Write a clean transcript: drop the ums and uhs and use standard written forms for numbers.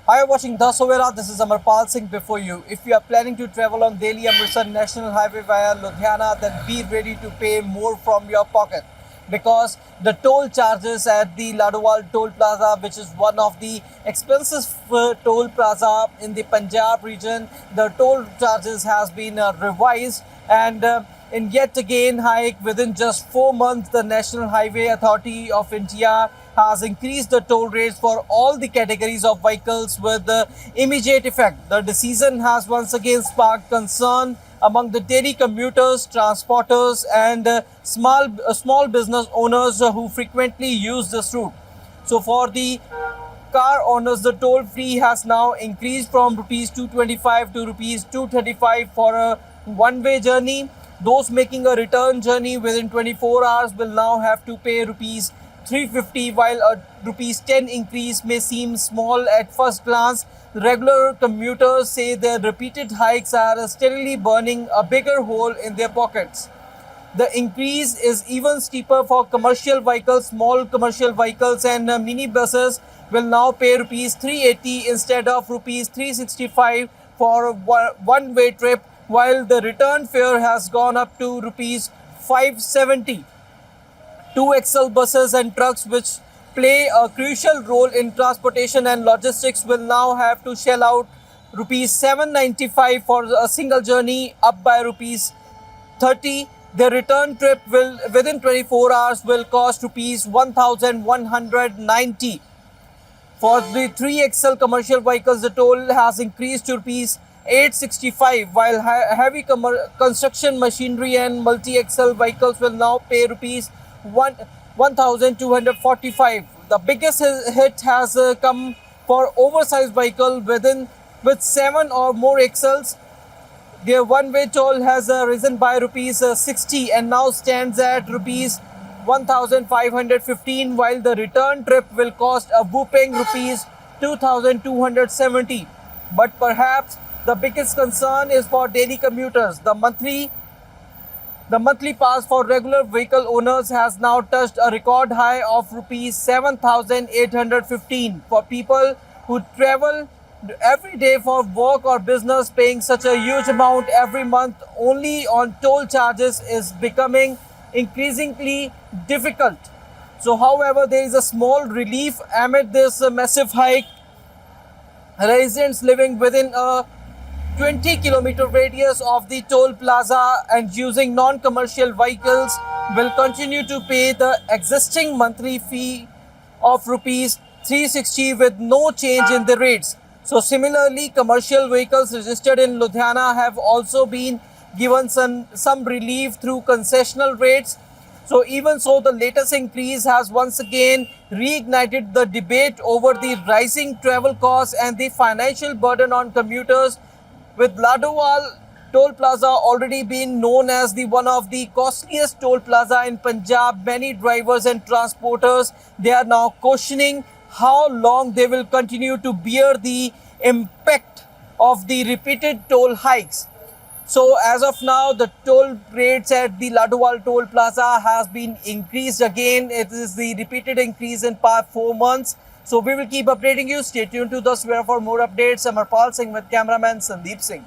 Hi, you're watching The Sovera. This is Amarpal Singh before you. If you are planning to travel on Delhi Amritsar National Highway via Ludhiana, then be ready to pay more from your pocket because the toll charges at the Ladwal Toll Plaza, which is one of the expensive toll plaza in the Punjab region, the toll charges has been revised and in yet again hike within just 4 months. The National Highway Authority of India has increased the toll rates for all the categories of vehicles with immediate effect. The decision has once again sparked concern among the daily commuters, transporters, and small business owners who frequently use this route. So, for the car owners, the toll free has now increased from rupees 225 to rupees 235 for a one-way journey. Those making a return journey within 24 hours will now have to pay rupees 350, while a rupees 10 increase may seem small at first glance. Regular commuters say their repeated hikes are steadily burning a bigger hole in their pockets. The increase is even steeper for commercial vehicles. Small commercial vehicles and mini buses will now pay rupees 380 instead of rupees 365 for a one-way trip, while the return fare has gone up to rupees 570. Two XL buses and trucks, which play a crucial role in transportation and logistics, will now have to shell out rupees 795 for a single journey, up by rupees 30. The return trip will within 24 hours will cost rupees 1190. For the 3XL commercial vehicles, the toll has increased to rupees 865, while heavy construction machinery and multi-XL vehicles will now pay rupees 1245. The biggest hit has come for oversized vehicle with 7 or more XLs. Their one-way toll has risen by rupees 60 and now stands at rupees 1515, while the return trip will cost a whopping rupees 2270. But perhaps the biggest concern is for daily commuters. The monthly pass for regular vehicle owners has now touched a record high of rupees 7,815. For people who travel every day for work or business, paying such a huge amount every month only on toll charges is becoming increasingly difficult. So, however, there is a small relief amid this massive hike. Residents living within a 20-kilometer radius of the toll plaza and using non-commercial vehicles will continue to pay the existing monthly fee of rupees 360 with no change in the rates. So similarly, commercial vehicles registered in Ludhiana have also been given some relief through concessional rates. So even so, the latest increase has once again reignited the debate over the rising travel costs and the financial burden on commuters. With Ladwal Toll Plaza already being known as the one of the costliest toll plaza in Punjab, many drivers and transporters, they are now questioning how long they will continue to bear the impact of the repeated toll hikes. So as of now, the toll rates at the Ladwal Toll Plaza has been increased again. It is the repeated increase in past 4 months. So we will keep updating you. Stay tuned to The Square for more updates. Amarpal Singh with cameraman Sandeep Singh.